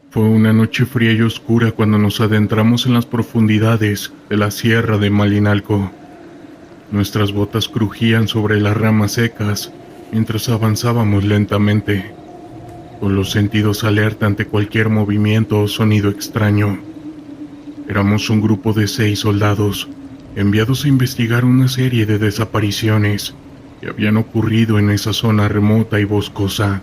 Fue una noche fría y oscura cuando nos adentramos en las profundidades de la sierra de Malinalco. Nuestras botas crujían sobre las ramas secas mientras avanzábamos lentamente, con los sentidos alerta ante cualquier movimiento o sonido extraño. Éramos un grupo de 6 soldados, enviados a investigar una serie de desapariciones que habían ocurrido en esa zona remota y boscosa.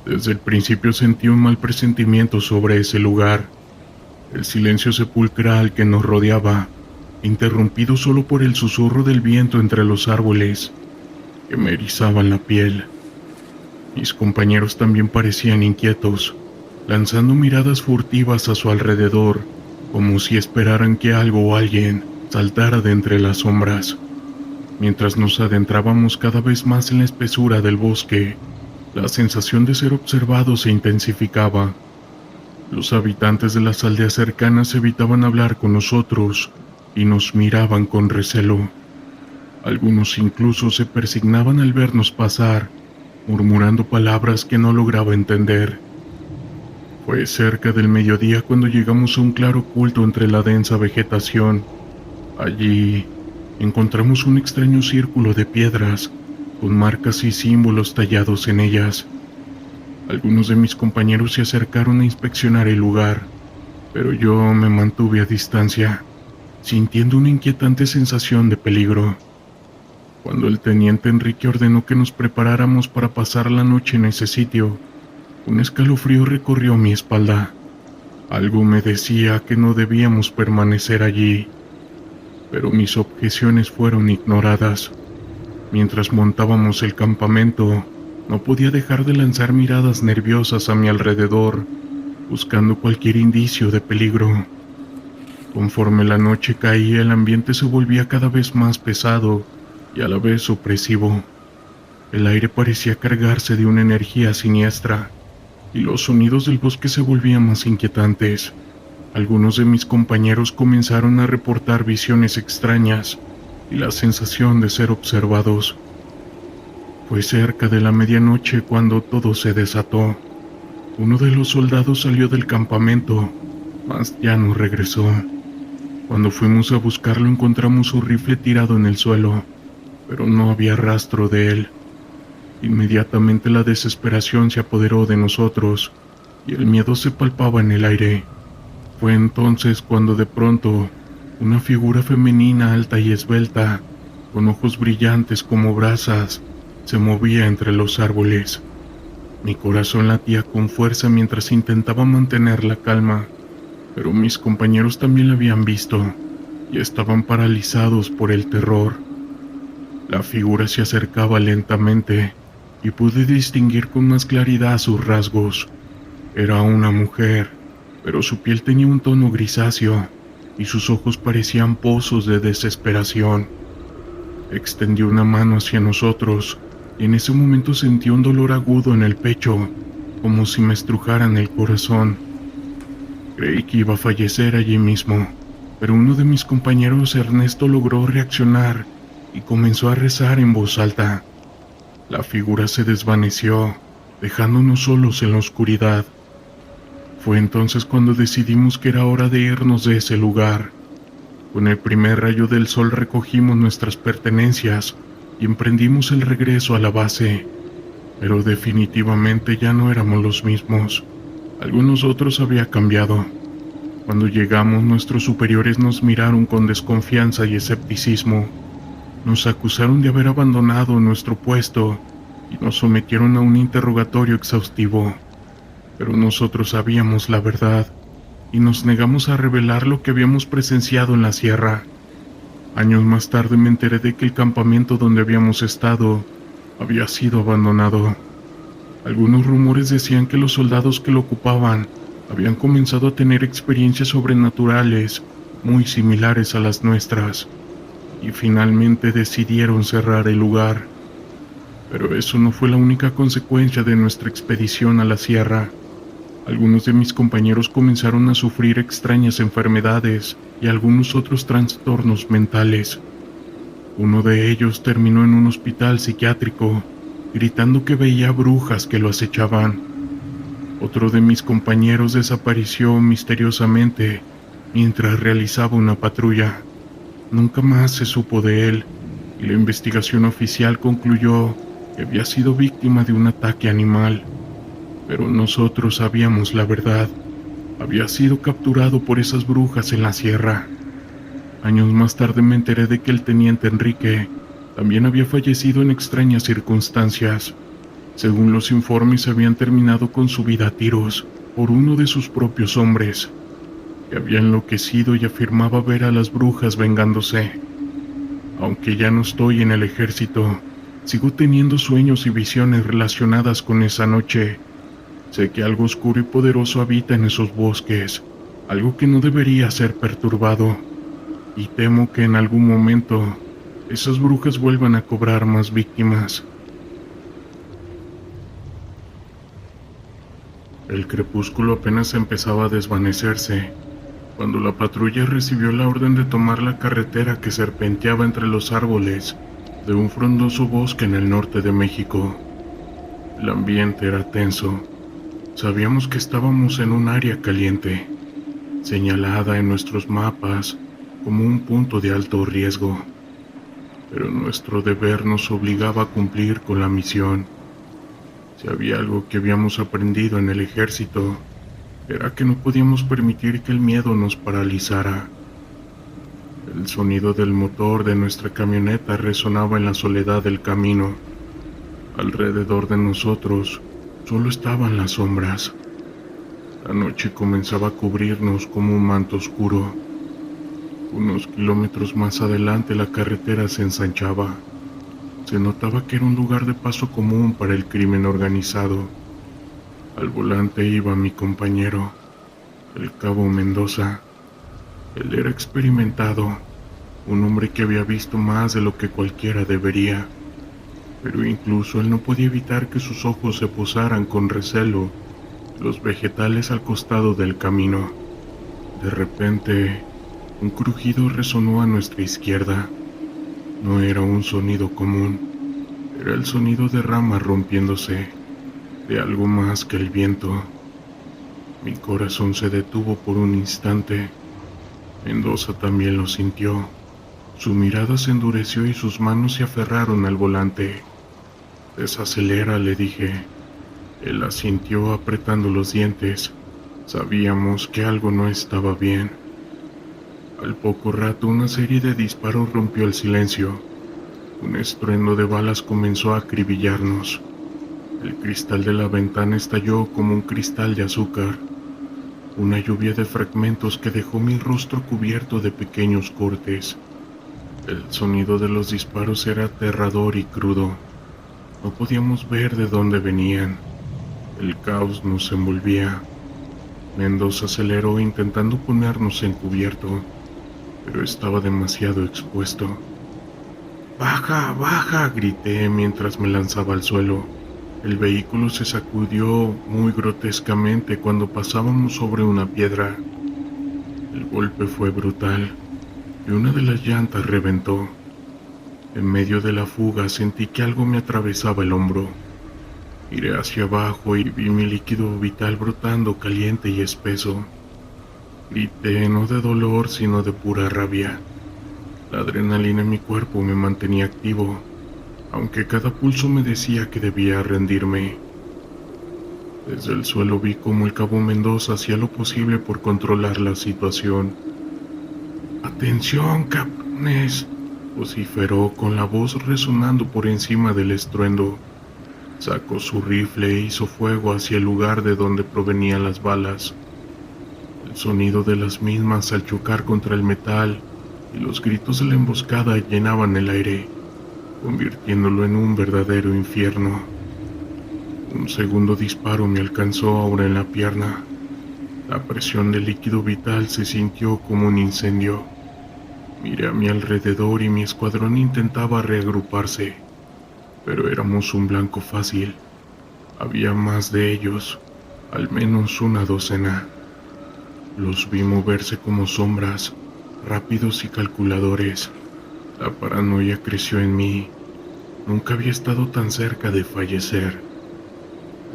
Desde el principio sentí un mal presentimiento sobre ese lugar. El silencio sepulcral que nos rodeaba, interrumpido solo por el susurro del viento entre los árboles, que me erizaban la piel. Mis compañeros también parecían inquietos, lanzando miradas furtivas a su alrededor, como si esperaran que algo o alguien saltara de entre las sombras. Mientras nos adentrábamos cada vez más en la espesura del bosque, la sensación de ser observado se intensificaba. Los habitantes de las aldeas cercanas evitaban hablar con nosotros y nos miraban con recelo. Algunos incluso se persignaban al vernos pasar, murmurando palabras que no lograba entender. Fue cerca del mediodía cuando llegamos a un claro oculto entre la densa vegetación. Allí encontramos un extraño círculo de piedras, con marcas y símbolos tallados en ellas. Algunos de mis compañeros se acercaron a inspeccionar el lugar, pero yo me mantuve a distancia, sintiendo una inquietante sensación de peligro. Cuando el teniente Enrique ordenó que nos preparáramos para pasar la noche en ese sitio, un escalofrío recorrió mi espalda. Algo me decía que no debíamos permanecer allí, pero mis objeciones fueron ignoradas. Mientras montábamos el campamento, no podía dejar de lanzar miradas nerviosas a mi alrededor, buscando cualquier indicio de peligro. Conforme la noche caía, el ambiente se volvía cada vez más pesado y a la vez opresivo. El aire parecía cargarse de una energía siniestra, y los sonidos del bosque se volvían más inquietantes. Algunos de mis compañeros comenzaron a reportar visiones extrañas y la sensación de ser observados. Fue cerca de la medianoche cuando todo se desató. Uno de los soldados salió del campamento, mas ya no regresó. Cuando fuimos a buscarlo encontramos su rifle tirado en el suelo, pero no había rastro de él. Inmediatamente la desesperación se apoderó de nosotros y el miedo se palpaba en el aire. Fue entonces cuando de pronto una figura femenina alta y esbelta, con ojos brillantes como brasas, se movía entre los árboles. Mi corazón latía con fuerza mientras intentaba mantener la calma, pero mis compañeros también la habían visto y estaban paralizados por el terror. La figura se acercaba lentamente y pude distinguir con más claridad sus rasgos. Era una mujer, pero su piel tenía un tono grisáceo y sus ojos parecían pozos de desesperación. Extendió una mano hacia nosotros y en ese momento sentí un dolor agudo en el pecho, como si me estrujaran el corazón. Creí que iba a fallecer allí mismo, pero uno de mis compañeros, Ernesto, logró reaccionar y comenzó a rezar en voz alta. La figura se desvaneció, dejándonos solos en la oscuridad. Fue entonces cuando decidimos que era hora de irnos de ese lugar. Con el primer rayo del sol recogimos nuestras pertenencias y emprendimos el regreso a la base, pero definitivamente ya no éramos los mismos. Algunos otros había cambiado. Cuando llegamos, nuestros superiores nos miraron con desconfianza y escepticismo. Nos acusaron de haber abandonado nuestro puesto y nos sometieron a un interrogatorio exhaustivo. Pero nosotros sabíamos la verdad y nos negamos a revelar lo que habíamos presenciado en la sierra. Años más tarde me enteré de que el campamento donde habíamos estado había sido abandonado. Algunos rumores decían que los soldados que lo ocupaban habían comenzado a tener experiencias sobrenaturales muy similares a las nuestras, y finalmente decidieron cerrar el lugar. Pero eso no fue la única consecuencia de nuestra expedición a la sierra. Algunos de mis compañeros comenzaron a sufrir extrañas enfermedades y algunos otros trastornos mentales. Uno de ellos terminó en un hospital psiquiátrico, gritando que veía brujas que lo acechaban. Otro de mis compañeros desapareció misteriosamente mientras realizaba una patrulla. Nunca más se supo de él, y la investigación oficial concluyó que había sido víctima de un ataque animal. Pero nosotros sabíamos la verdad. Había sido capturado por esas brujas en la sierra. Años más tarde me enteré de que el teniente Enrique también había fallecido en extrañas circunstancias. Según los informes, habían terminado con su vida a tiros por uno de sus propios hombres, que había enloquecido y afirmaba ver a las brujas vengándose. Aunque ya no estoy en el ejército, sigo teniendo sueños y visiones relacionadas con esa noche. Sé que algo oscuro y poderoso habita en esos bosques, algo que no debería ser perturbado, y temo que en algún momento esas brujas vuelvan a cobrar más víctimas. El crepúsculo apenas empezaba a desvanecerse, cuando la patrulla recibió la orden de tomar la carretera que serpenteaba entre los árboles de un frondoso bosque en el norte de México. El ambiente era tenso. Sabíamos que estábamos en un área caliente, señalada en nuestros mapas como un punto de alto riesgo, pero nuestro deber nos obligaba a cumplir con la misión. Si había algo que habíamos aprendido en el ejército, era que no podíamos permitir que el miedo nos paralizara. El sonido del motor de nuestra camioneta resonaba en la soledad del camino. Alrededor de nosotros solo estaban las sombras. La noche comenzaba a cubrirnos como un manto oscuro. Unos kilómetros más adelante la carretera se ensanchaba. Se notaba que era un lugar de paso común para el crimen organizado. Al volante iba mi compañero, el cabo Mendoza. Él era experimentado, un hombre que había visto más de lo que cualquiera debería, pero incluso él no podía evitar que sus ojos se posaran con recelo en los vegetales al costado del camino. De repente, un crujido resonó a nuestra izquierda. No era un sonido común, era el sonido de ramas rompiéndose, de algo más que el viento. Mi corazón se detuvo por un instante. Mendoza también lo sintió. Su mirada se endureció y sus manos se aferraron al volante. «Desacelera», le dije. Él asintió apretando los dientes. Sabíamos que algo no estaba bien. Al poco rato, una serie de disparos rompió el silencio. Un estruendo de balas comenzó a acribillarnos. El cristal de la ventana estalló como un cristal de azúcar. Una lluvia de fragmentos que dejó mi rostro cubierto de pequeños cortes. El sonido de los disparos era aterrador y crudo. No podíamos ver de dónde venían. El caos nos envolvía. Mendoza aceleró intentando ponernos en cubierto, pero estaba demasiado expuesto. «¡Baja, baja!», grité mientras me lanzaba al suelo. El vehículo se sacudió muy grotescamente cuando pasábamos sobre una piedra. El golpe fue brutal y una de las llantas reventó. En medio de la fuga sentí que algo me atravesaba el hombro. Miré hacia abajo y vi mi líquido vital brotando caliente y espeso. Grité no de dolor sino de pura rabia. La adrenalina en mi cuerpo me mantenía activo, aunque cada pulso me decía que debía rendirme. Desde el suelo vi cómo el cabo Mendoza hacía lo posible por controlar la situación. «¡Atención, cabrones!», vociferó con la voz resonando por encima del estruendo. Sacó su rifle e hizo fuego hacia el lugar de donde provenían las balas. El sonido de las mismas al chocar contra el metal y los gritos de la emboscada llenaban el aire, convirtiéndolo en un verdadero infierno. Un segundo disparo me alcanzó ahora en la pierna. La presión del líquido vital se sintió como un incendio. Miré a mi alrededor y mi escuadrón intentaba reagruparse, pero éramos un blanco fácil. Había más de ellos, al menos una docena. Los vi moverse como sombras, rápidos y calculadores. La paranoia creció en mí. Nunca había estado tan cerca de fallecer.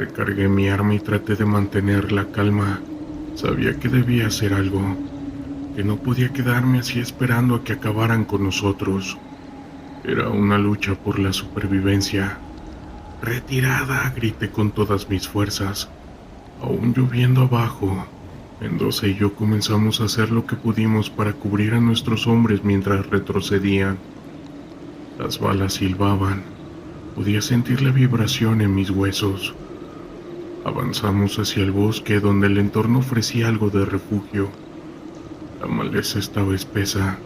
Recargué mi arma y traté de mantener la calma. Sabía que debía hacer algo, que no podía quedarme así esperando a que acabaran con nosotros. Era una lucha por la supervivencia. ¡Retirada!, grité con todas mis fuerzas. Aún lloviendo abajo, Mendoza y yo comenzamos a hacer lo que pudimos para cubrir a nuestros hombres mientras retrocedían. Las balas silbaban. Podía sentir la vibración en mis huesos. Avanzamos hacia el bosque, donde el entorno ofrecía algo de refugio. La maleza estaba espesa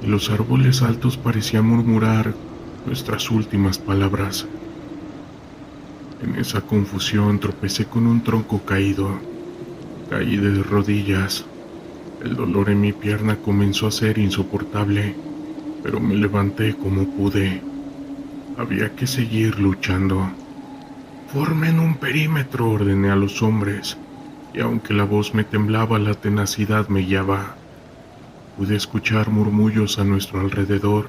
y los árboles altos parecían murmurar nuestras últimas palabras. En esa confusión tropecé con un tronco caído. Caí de rodillas. El dolor en mi pierna comenzó a ser insoportable, pero me levanté como pude. Había que seguir luchando. «Formen un perímetro», ordené a los hombres, y aunque la voz me temblaba, la tenacidad me guiaba. Pude escuchar murmullos a nuestro alrededor,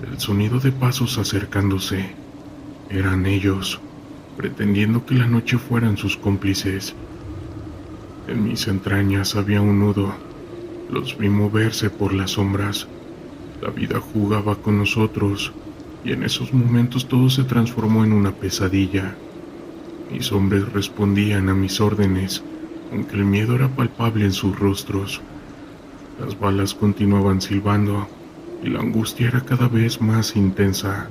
el sonido de pasos acercándose. Eran ellos, pretendiendo que la noche fueran sus cómplices. En mis entrañas había un nudo. Los vi moverse por las sombras. La vida jugaba con nosotros, y en esos momentos todo se transformó en una pesadilla. Mis hombres respondían a mis órdenes, aunque el miedo era palpable en sus rostros. Las balas continuaban silbando, y la angustia era cada vez más intensa.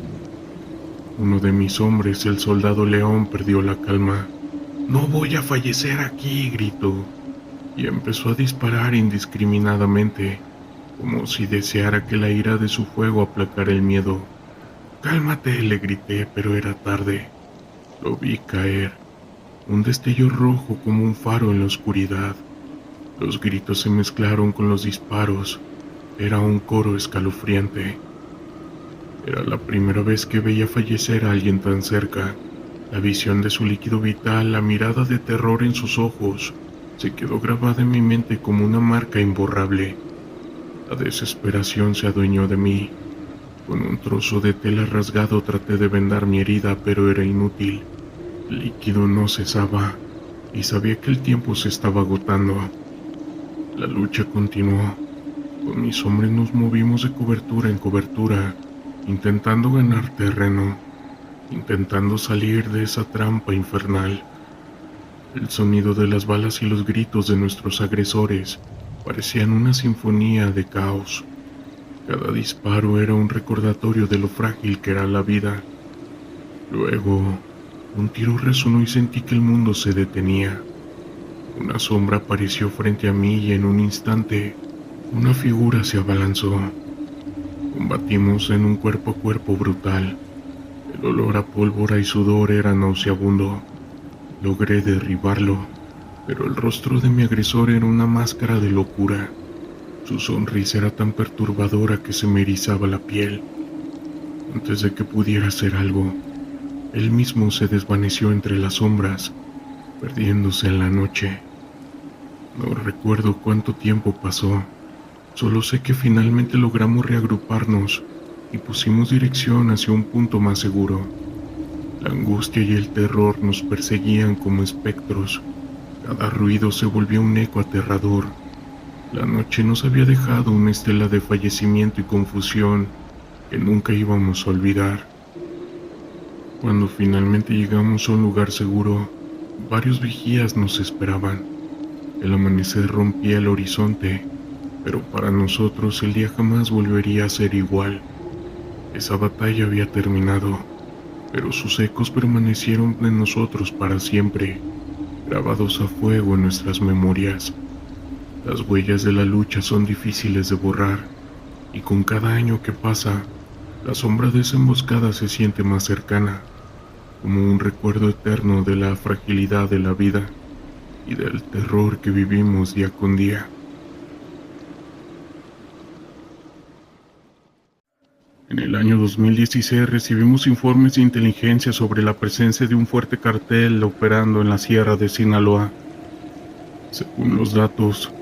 Uno de mis hombres, el soldado León, perdió la calma. «No voy a fallecer aquí», gritó, y empezó a disparar indiscriminadamente, como si deseara que la ira de su fuego aplacara el miedo. «Cálmate», le grité, pero era tarde. Lo vi caer, un destello rojo como un faro en la oscuridad. Los gritos se mezclaron con los disparos. Era un coro escalofriante. Era la primera vez que veía fallecer a alguien tan cerca. La visión de su líquido vital, la mirada de terror en sus ojos, se quedó grabada en mi mente como una marca imborrable. La desesperación se adueñó de mí. Con un trozo de tela rasgado traté de vendar mi herida, pero era inútil. El líquido no cesaba, y sabía que el tiempo se estaba agotando. La lucha continuó. Con mis hombres nos movimos de cobertura en cobertura, intentando ganar terreno, intentando salir de esa trampa infernal. El sonido de las balas y los gritos de nuestros agresores parecían una sinfonía de caos. Cada disparo era un recordatorio de lo frágil que era la vida. Luego, un tiro resonó y sentí que el mundo se detenía. Una sombra apareció frente a mí y en un instante, una figura se abalanzó. Combatimos en un cuerpo a cuerpo brutal. El olor a pólvora y sudor era nauseabundo. Logré derribarlo, pero el rostro de mi agresor era una máscara de locura. Su sonrisa era tan perturbadora que se me erizaba la piel. Antes de que pudiera hacer algo, él mismo se desvaneció entre las sombras, perdiéndose en la noche. No recuerdo cuánto tiempo pasó, solo sé que finalmente logramos reagruparnos y pusimos dirección hacia un punto más seguro. La angustia y el terror nos perseguían como espectros. Cada ruido se volvió un eco aterrador. La noche nos había dejado una estela de fallecimiento y confusión que nunca íbamos a olvidar. Cuando finalmente llegamos a un lugar seguro, varios vigías nos esperaban. El amanecer rompía el horizonte, pero para nosotros el día jamás volvería a ser igual. Esa batalla había terminado, pero sus ecos permanecieron en nosotros para siempre, grabados a fuego en nuestras memorias. Las huellas de la lucha son difíciles de borrar, y con cada año que pasa, la sombra de esa emboscada se siente más cercana, como un recuerdo eterno de la fragilidad de la vida y del terror que vivimos día con día. En el año 2016 recibimos informes de inteligencia sobre la presencia de un fuerte cartel operando en la sierra de Sinaloa. Según los datos,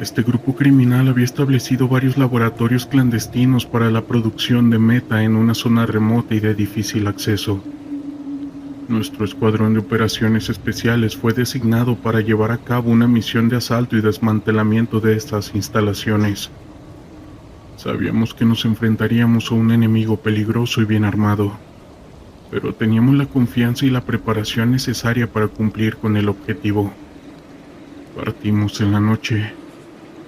este grupo criminal había establecido varios laboratorios clandestinos para la producción de meta en una zona remota y de difícil acceso. Nuestro escuadrón de operaciones especiales fue designado para llevar a cabo una misión de asalto y desmantelamiento de estas instalaciones. Sabíamos que nos enfrentaríamos a un enemigo peligroso y bien armado, pero teníamos la confianza y la preparación necesaria para cumplir con el objetivo. Partimos en la noche,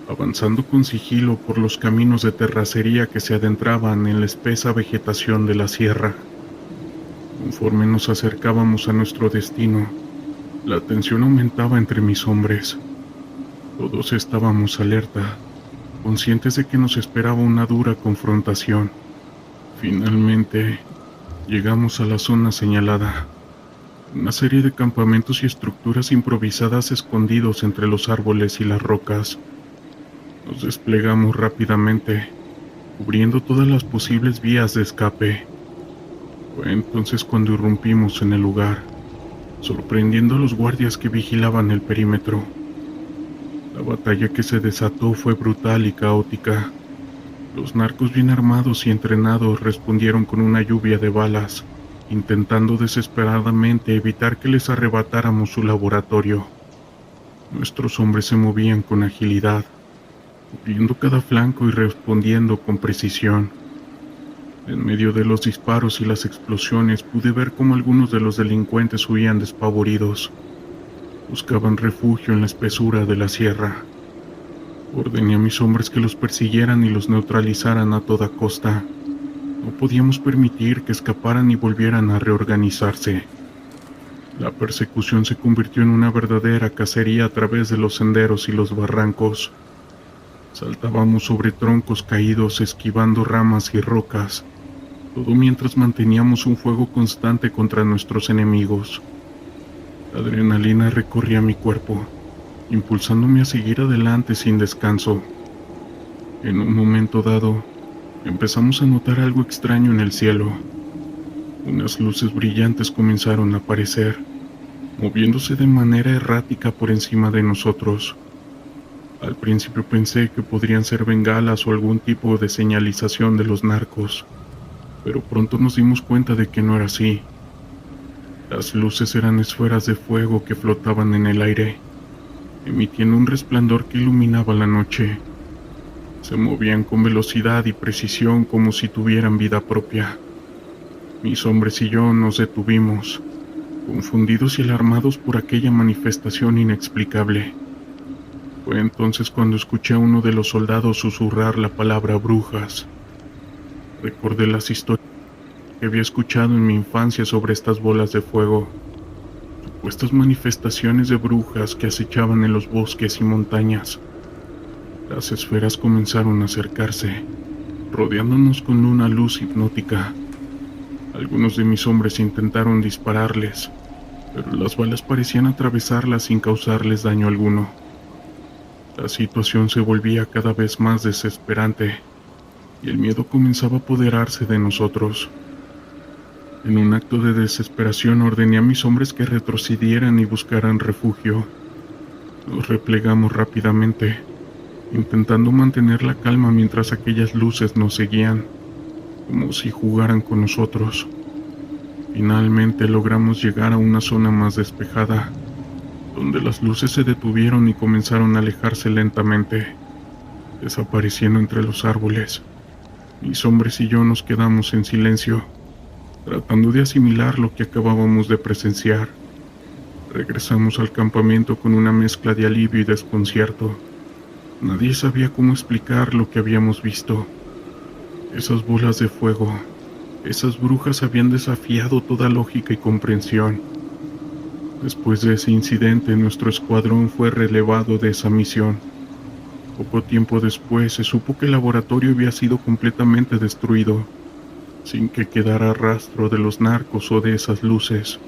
avanzando con sigilo por los caminos de terracería que se adentraban en la espesa vegetación de la sierra. Conforme nos acercábamos a nuestro destino, la tensión aumentaba entre mis hombres. Todos estábamos alerta, conscientes de que nos esperaba una dura confrontación. Finalmente, llegamos a la zona señalada. Una serie de campamentos y estructuras improvisadas escondidos entre los árboles y las rocas. Nos desplegamos rápidamente, cubriendo todas las posibles vías de escape. Fue entonces cuando irrumpimos en el lugar, sorprendiendo a los guardias que vigilaban el perímetro. La batalla que se desató fue brutal y caótica. Los narcos bien armados y entrenados respondieron con una lluvia de balas, intentando desesperadamente evitar que les arrebatáramos su laboratorio. Nuestros hombres se movían con agilidad, cubriendo cada flanco y respondiendo con precisión. En medio de los disparos y las explosiones pude ver cómo algunos de los delincuentes huían despavoridos. Buscaban refugio en la espesura de la sierra. Ordené a mis hombres que los persiguieran y los neutralizaran a toda costa. No podíamos permitir que escaparan y volvieran a reorganizarse. La persecución se convirtió en una verdadera cacería a través de los senderos y los barrancos. Saltábamos sobre troncos caídos, esquivando ramas y rocas, todo mientras manteníamos un fuego constante contra nuestros enemigos. La adrenalina recorría mi cuerpo, impulsándome a seguir adelante sin descanso. En un momento dado, empezamos a notar algo extraño en el cielo. Unas luces brillantes comenzaron a aparecer, moviéndose de manera errática por encima de nosotros. Al principio pensé que podrían ser bengalas o algún tipo de señalización de los narcos, pero pronto nos dimos cuenta de que no era así. Las luces eran esferas de fuego que flotaban en el aire, emitiendo un resplandor que iluminaba la noche. Se movían con velocidad y precisión como si tuvieran vida propia. Mis hombres y yo nos detuvimos, confundidos y alarmados por aquella manifestación inexplicable. Fue entonces cuando escuché a uno de los soldados susurrar la palabra brujas. Recordé las historias que había escuchado en mi infancia sobre estas bolas de fuego, supuestas manifestaciones de brujas que acechaban en los bosques y montañas. Las esferas comenzaron a acercarse, rodeándonos con una luz hipnótica. Algunos de mis hombres intentaron dispararles, pero las balas parecían atravesarlas sin causarles daño alguno. La situación se volvía cada vez más desesperante, y el miedo comenzaba a apoderarse de nosotros. En un acto de desesperación ordené a mis hombres que retrocedieran y buscaran refugio. Nos replegamos rápidamente, intentando mantener la calma mientras aquellas luces nos seguían, como si jugaran con nosotros. Finalmente logramos llegar a una zona más despejada, donde las luces se detuvieron y comenzaron a alejarse lentamente, desapareciendo entre los árboles. Mis hombres y yo nos quedamos en silencio, tratando de asimilar lo que acabábamos de presenciar. Regresamos al campamento con una mezcla de alivio y desconcierto. Nadie sabía cómo explicar lo que habíamos visto. Esas bolas de fuego, esas brujas habían desafiado toda lógica y comprensión. Después de ese incidente, nuestro escuadrón fue relevado de esa misión. Poco tiempo después se supo que el laboratorio había sido completamente destruido, sin que quedara rastro de los narcos o de esas luces.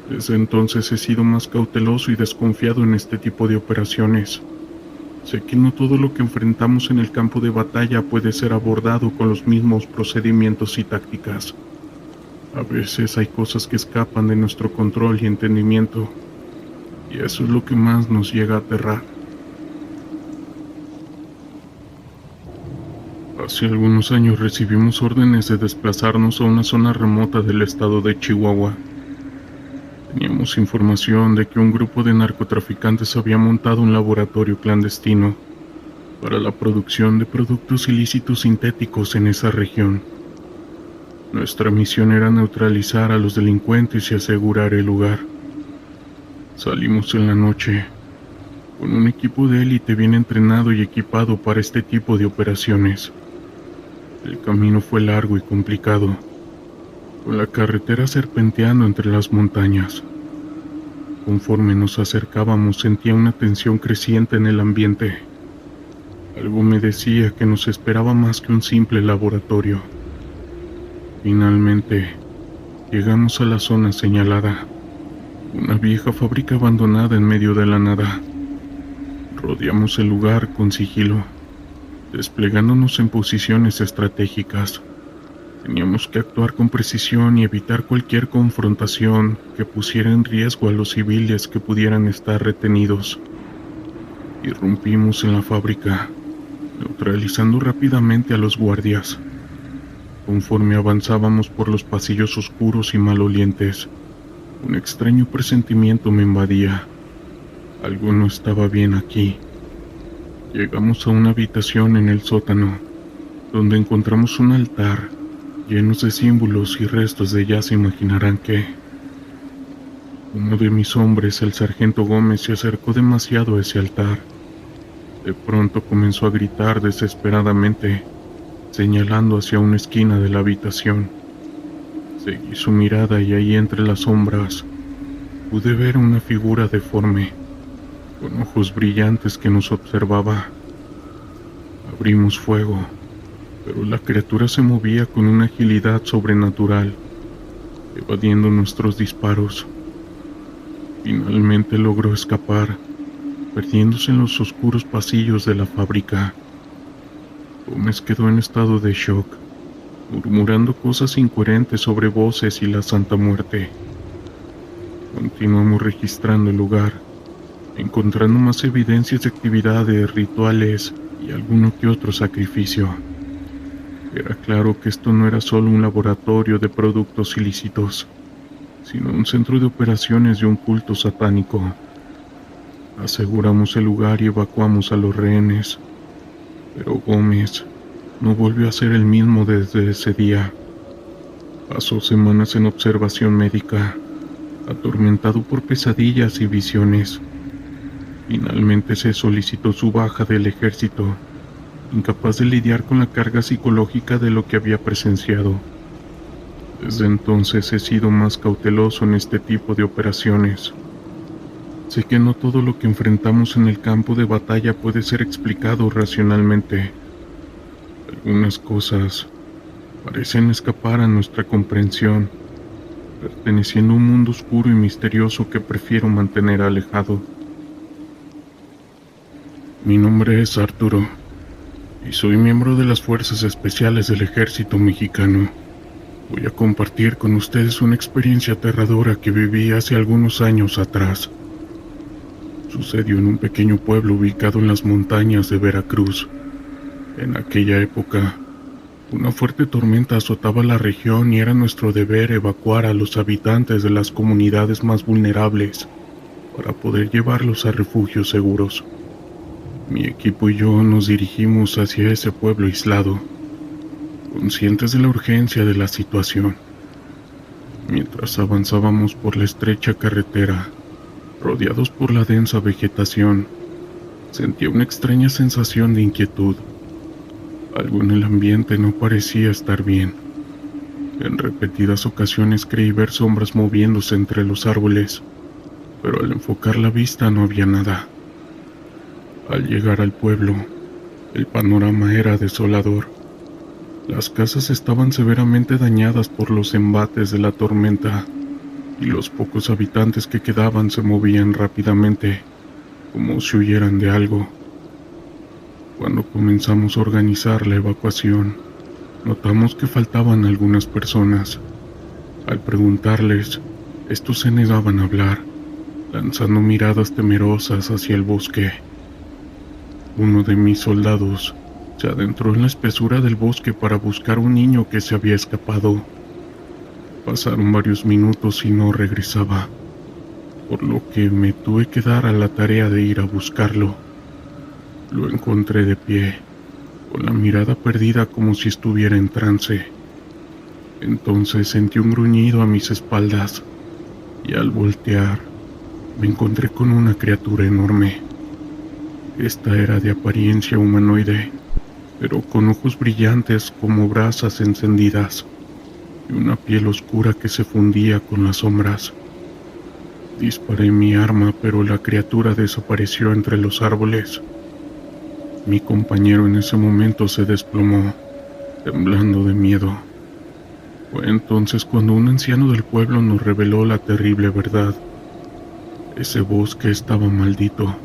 Desde entonces he sido más cauteloso y desconfiado en este tipo de operaciones. Sé que no todo lo que enfrentamos en el campo de batalla puede ser abordado con los mismos procedimientos y tácticas. A veces hay cosas que escapan de nuestro control y entendimiento, y eso es lo que más nos llega a aterrar. Hace algunos años recibimos órdenes de desplazarnos a una zona remota del estado de Chihuahua. Teníamos información de que un grupo de narcotraficantes había montado un laboratorio clandestino para la producción de productos ilícitos sintéticos en esa región. Nuestra misión era neutralizar a los delincuentes y asegurar el lugar. Salimos en la noche, con un equipo de élite bien entrenado y equipado para este tipo de operaciones. El camino fue largo y complicado, con la carretera serpenteando entre las montañas. Conforme nos acercábamos sentía una tensión creciente en el ambiente. Algo me decía que nos esperaba más que un simple laboratorio. Finalmente, llegamos a la zona señalada, una vieja fábrica abandonada en medio de la nada. Rodeamos el lugar con sigilo, desplegándonos en posiciones estratégicas. Teníamos que actuar con precisión y evitar cualquier confrontación que pusiera en riesgo a los civiles que pudieran estar retenidos. Irrumpimos en la fábrica, neutralizando rápidamente a los guardias. Conforme avanzábamos por los pasillos oscuros y malolientes, un extraño presentimiento me invadía. Algo no estaba bien aquí. Llegamos a una habitación en el sótano, donde encontramos un altar lleno de símbolos y restos de ya se imaginarán qué. Uno de mis hombres, el sargento Gómez, se acercó demasiado a ese altar. De pronto comenzó a gritar desesperadamente, señalando hacia una esquina de la habitación. Seguí su mirada y ahí entre las sombras pude ver una figura deforme, con ojos brillantes que nos observaba. Abrimos fuego, pero la criatura se movía con una agilidad sobrenatural, evadiendo nuestros disparos. Finalmente logró escapar, perdiéndose en los oscuros pasillos de la fábrica. Gómez quedó en estado de shock, murmurando cosas incoherentes sobre voces y la Santa Muerte. Continuamos registrando el lugar, encontrando más evidencias de actividades, rituales y alguno que otro sacrificio. Era claro que esto no era solo un laboratorio de productos ilícitos, sino un centro de operaciones de un culto satánico. Aseguramos el lugar y evacuamos a los rehenes, pero Gómez no volvió a ser el mismo desde ese día. Pasó semanas en observación médica, atormentado por pesadillas y visiones. Finalmente se solicitó su baja del ejército, incapaz de lidiar con la carga psicológica de lo que había presenciado. Desde entonces he sido más cauteloso en este tipo de operaciones. Sé que no todo lo que enfrentamos en el campo de batalla puede ser explicado racionalmente. Algunas cosas parecen escapar a nuestra comprensión, perteneciendo a un mundo oscuro y misterioso que prefiero mantener alejado. Mi nombre es Arturo, y soy miembro de las Fuerzas Especiales del Ejército Mexicano. Voy a compartir con ustedes una experiencia aterradora que viví hace algunos años atrás. Sucedió en un pequeño pueblo ubicado en las montañas de Veracruz. En aquella época, una fuerte tormenta azotaba la región y era nuestro deber evacuar a los habitantes de las comunidades más vulnerables para poder llevarlos a refugios seguros. Mi equipo y yo nos dirigimos hacia ese pueblo aislado, conscientes de la urgencia de la situación. Mientras avanzábamos por la estrecha carretera, rodeados por la densa vegetación, sentía una extraña sensación de inquietud. Algo en el ambiente no parecía estar bien. En repetidas ocasiones creí ver sombras moviéndose entre los árboles, pero al enfocar la vista no había nada. Al llegar al pueblo, el panorama era desolador. Las casas estaban severamente dañadas por los embates de la tormenta, y los pocos habitantes que quedaban se movían rápidamente, como si huyeran de algo. Cuando comenzamos a organizar la evacuación, notamos que faltaban algunas personas. Al preguntarles, estos se negaban a hablar, lanzando miradas temerosas hacia el bosque. Uno de mis soldados se adentró en la espesura del bosque para buscar un niño que se había escapado. Pasaron varios minutos y no regresaba. por lo que me tuve que dar a la tarea de ir a buscarlo. Lo encontré de pie, con la mirada perdida como si estuviera en trance. Entonces sentí un gruñido a mis espaldas y al voltear me encontré con una criatura enorme. Esta era de apariencia humanoide, pero con ojos brillantes como brasas encendidas y una piel oscura que se fundía con las sombras. Disparé mi arma, pero la criatura desapareció entre los árboles. Mi compañero en ese momento se desplomó, temblando de miedo. Fue entonces cuando un anciano del pueblo nos reveló la terrible verdad. Ese bosque estaba maldito,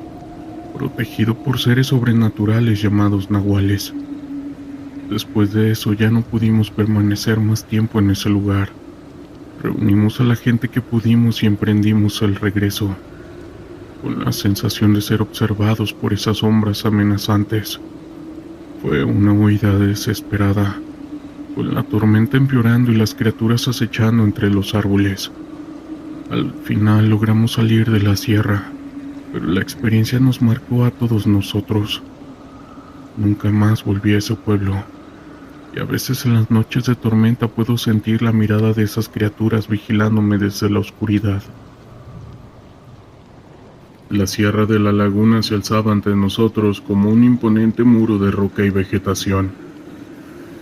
protegido por seres sobrenaturales llamados nahuales. Después de eso ya no pudimos permanecer más tiempo en ese lugar. Reunimos a la gente que pudimos y emprendimos el regreso, con la sensación de ser observados por esas sombras amenazantes. Fue una huida desesperada, con la tormenta empeorando y las criaturas acechando entre los árboles. Al final logramos salir de la sierra, pero la experiencia nos marcó a todos nosotros. Nunca más volví a ese pueblo, y a veces en las noches de tormenta puedo sentir la mirada de esas criaturas vigilándome desde la oscuridad. La sierra de la laguna se alzaba ante nosotros como un imponente muro de roca y vegetación.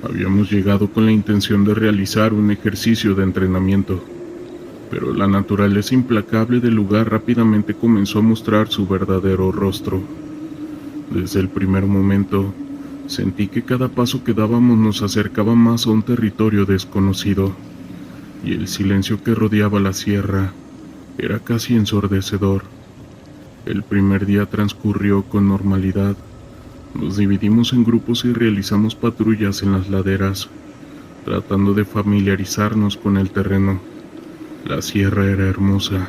Habíamos llegado con la intención de realizar un ejercicio de entrenamiento, pero la naturaleza implacable del lugar rápidamente comenzó a mostrar su verdadero rostro. Desde el primer momento, sentí que cada paso que dábamos nos acercaba más a un territorio desconocido, y el silencio que rodeaba la sierra era casi ensordecedor. El primer día transcurrió con normalidad. Nos dividimos en grupos y realizamos patrullas en las laderas, tratando de familiarizarnos con el terreno. La sierra era hermosa,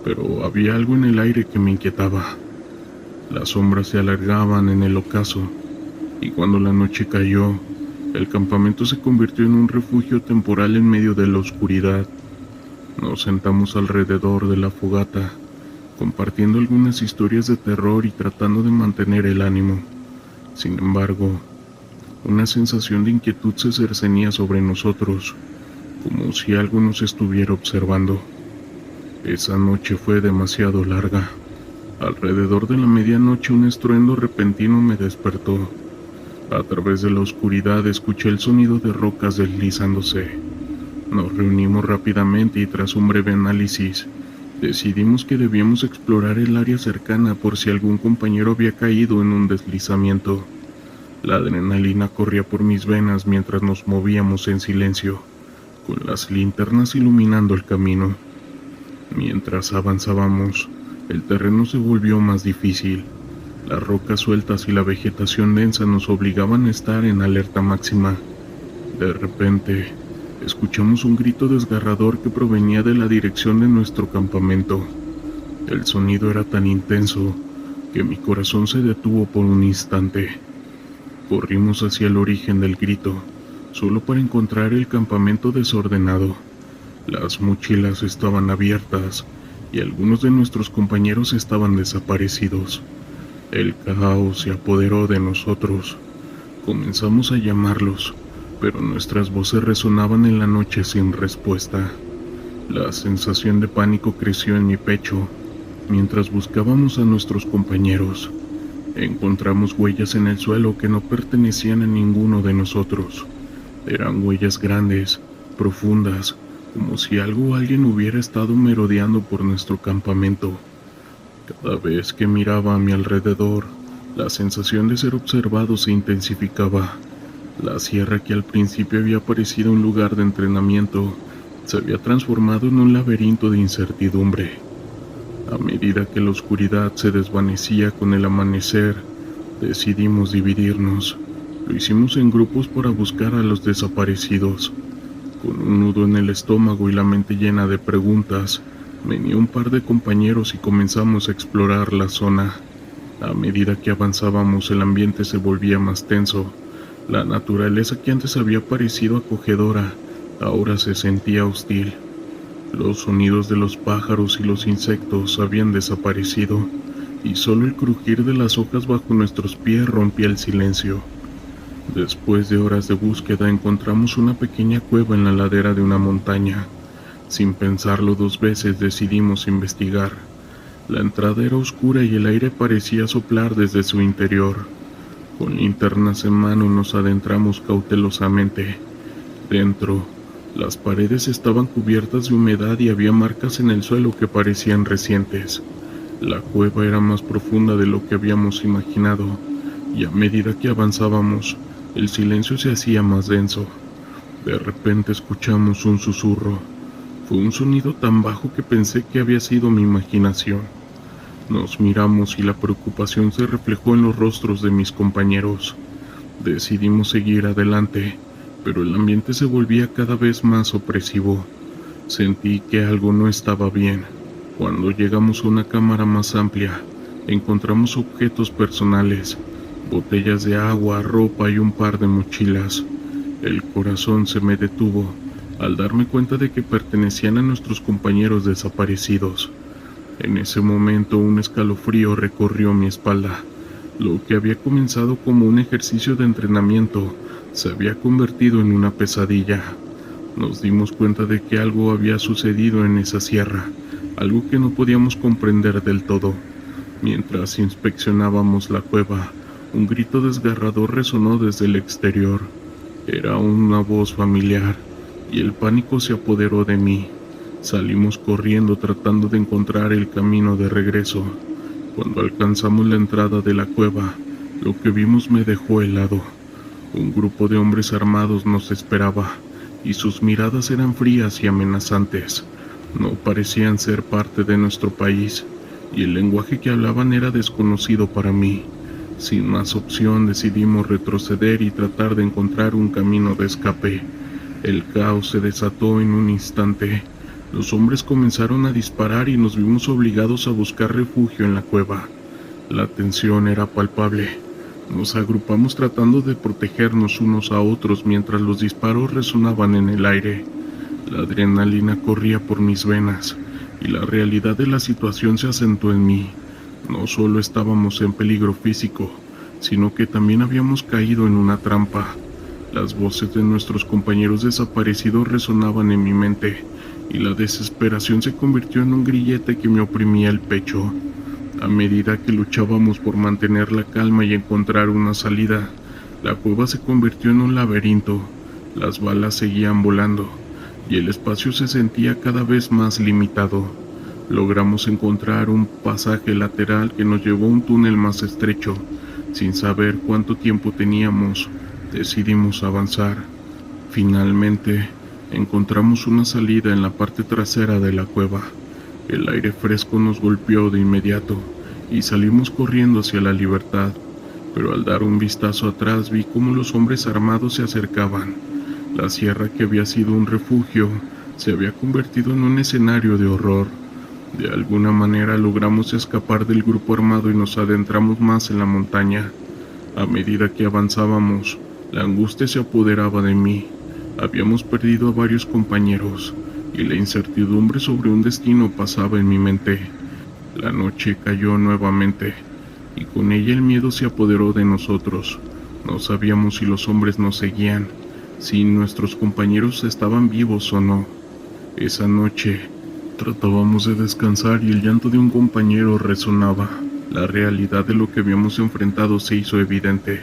pero había algo en el aire que me inquietaba. Las sombras se alargaban en el ocaso, y cuando la noche cayó, el campamento se convirtió en un refugio temporal en medio de la oscuridad. Nos sentamos alrededor de la fogata, compartiendo algunas historias de terror y tratando de mantener el ánimo. Sin embargo, una sensación de inquietud se cercenía sobre nosotros, como si algo nos estuviera observando. Esa noche fue demasiado larga. Alrededor de la medianoche un estruendo repentino me despertó. A través de la oscuridad escuché el sonido de rocas deslizándose. Nos reunimos rápidamente y tras un breve análisis, decidimos que debíamos explorar el área cercana por si algún compañero había caído en un deslizamiento. La adrenalina corría por mis venas mientras nos movíamos en silencio, con las linternas iluminando el camino. Mientras avanzábamos, el terreno se volvió más difícil. Las rocas sueltas y la vegetación densa nos obligaban a estar en alerta máxima. De repente, escuchamos un grito desgarrador que provenía de la dirección de nuestro campamento. El sonido era tan intenso que mi corazón se detuvo por un instante. Corrimos hacia el origen del grito, solo para encontrar el campamento desordenado. Las mochilas estaban abiertas y algunos de nuestros compañeros estaban desaparecidos. El caos se apoderó de nosotros. Comenzamos a llamarlos, pero nuestras voces resonaban en la noche sin respuesta. La sensación de pánico creció en mi pecho mientras buscábamos a nuestros compañeros. Encontramos huellas en el suelo que no pertenecían a ninguno de nosotros. Eran huellas grandes, profundas, como si algo o alguien hubiera estado merodeando por nuestro campamento. Cada vez que miraba a mi alrededor, la sensación de ser observado se intensificaba. La sierra, que al principio había parecido un lugar de entrenamiento, se había transformado en un laberinto de incertidumbre. A medida que la oscuridad se desvanecía con el amanecer, decidimos dividirnos. Lo hicimos en grupos para buscar a los desaparecidos. Con un nudo en el estómago y la mente llena de preguntas, me uní un par de compañeros y comenzamos a explorar la zona. A medida que avanzábamos, el ambiente se volvía más tenso. La naturaleza que antes había parecido acogedora, ahora se sentía hostil. Los sonidos de los pájaros y los insectos habían desaparecido, y solo el crujir de las hojas bajo nuestros pies rompía el silencio. Después de horas de búsqueda encontramos una pequeña cueva en la ladera de una montaña. Sin pensarlo dos veces decidimos investigar. La entrada era oscura y el aire parecía soplar desde su interior. Con linternas en mano nos adentramos cautelosamente. Dentro, las paredes estaban cubiertas de humedad y había marcas en el suelo que parecían recientes. La cueva era más profunda de lo que habíamos imaginado, y a medida que avanzábamos, el silencio se hacía más denso. De repente escuchamos un susurro. Fue un sonido tan bajo que pensé que había sido mi imaginación. Nos miramos y la preocupación se reflejó en los rostros de mis compañeros. Decidimos seguir adelante, pero el ambiente se volvía cada vez más opresivo. Sentí que algo no estaba bien. Cuando llegamos a una cámara más amplia, encontramos objetos personales, botellas de agua, ropa y un par de mochilas. El corazón se me detuvo al darme cuenta de que pertenecían a nuestros compañeros desaparecidos. En ese momento un escalofrío recorrió mi espalda. Lo que había comenzado como un ejercicio de entrenamiento se había convertido en una pesadilla. Nos dimos cuenta de que algo había sucedido en esa sierra, algo que no podíamos comprender del todo. Mientras inspeccionábamos la cueva, un grito desgarrador resonó desde el exterior. Era una voz familiar, y el pánico se apoderó de mí. Salimos corriendo tratando de encontrar el camino de regreso. Cuando alcanzamos la entrada de la cueva, lo que vimos me dejó helado. Un grupo de hombres armados nos esperaba, y sus miradas eran frías y amenazantes. No parecían ser parte de nuestro país, y el lenguaje que hablaban era desconocido para mí. Sin más opción decidimos retroceder y tratar de encontrar un camino de escape. El caos se desató en un instante. Los hombres comenzaron a disparar y nos vimos obligados a buscar refugio en la cueva. La tensión era palpable. Nos agrupamos tratando de protegernos unos a otros mientras los disparos resonaban en el aire. La adrenalina corría por mis venas y la realidad de la situación se acentuó en mí. No solo estábamos en peligro físico, sino que también habíamos caído en una trampa. Las voces de nuestros compañeros desaparecidos resonaban en mi mente, y la desesperación se convirtió en un grillete que me oprimía el pecho. A medida que luchábamos por mantener la calma y encontrar una salida, la cueva se convirtió en un laberinto. Las balas seguían volando, y el espacio se sentía cada vez más limitado. Logramos encontrar un pasaje lateral que nos llevó a un túnel más estrecho. Sin saber cuánto tiempo teníamos, decidimos avanzar. Finalmente, encontramos una salida en la parte trasera de la cueva. El aire fresco nos golpeó de inmediato y salimos corriendo hacia la libertad, pero al dar un vistazo atrás vi cómo los hombres armados se acercaban. La sierra, que había sido un refugio, se había convertido en un escenario de horror. De alguna manera logramos escapar del grupo armado y nos adentramos más en la montaña. A medida que avanzábamos, la angustia se apoderaba de mí. Habíamos perdido a varios compañeros, y la incertidumbre sobre un destino pasaba en mi mente. La noche cayó nuevamente, y con ella el miedo se apoderó de nosotros. No sabíamos si los hombres nos seguían, si nuestros compañeros estaban vivos o no. Esa noche, tratábamos de descansar y el llanto de un compañero resonaba. La realidad de lo que habíamos enfrentado se hizo evidente.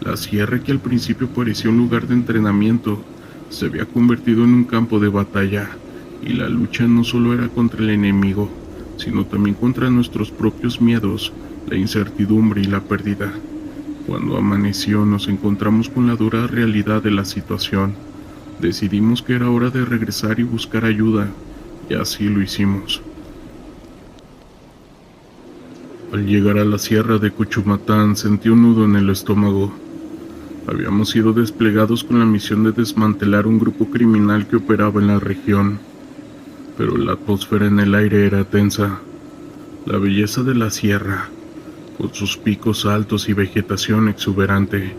La sierra, que al principio parecía un lugar de entrenamiento, se había convertido en un campo de batalla, y la lucha no solo era contra el enemigo, sino también contra nuestros propios miedos, la incertidumbre y la pérdida. Cuando amaneció nos encontramos con la dura realidad de la situación. Decidimos que era hora de regresar y buscar ayuda, y así lo hicimos. Al llegar a la sierra de Cuchumatán sentí un nudo en el estómago. Habíamos sido desplegados con la misión de desmantelar un grupo criminal que operaba en la región, pero la atmósfera en el aire era tensa. La belleza de la sierra, con sus picos altos y vegetación exuberante,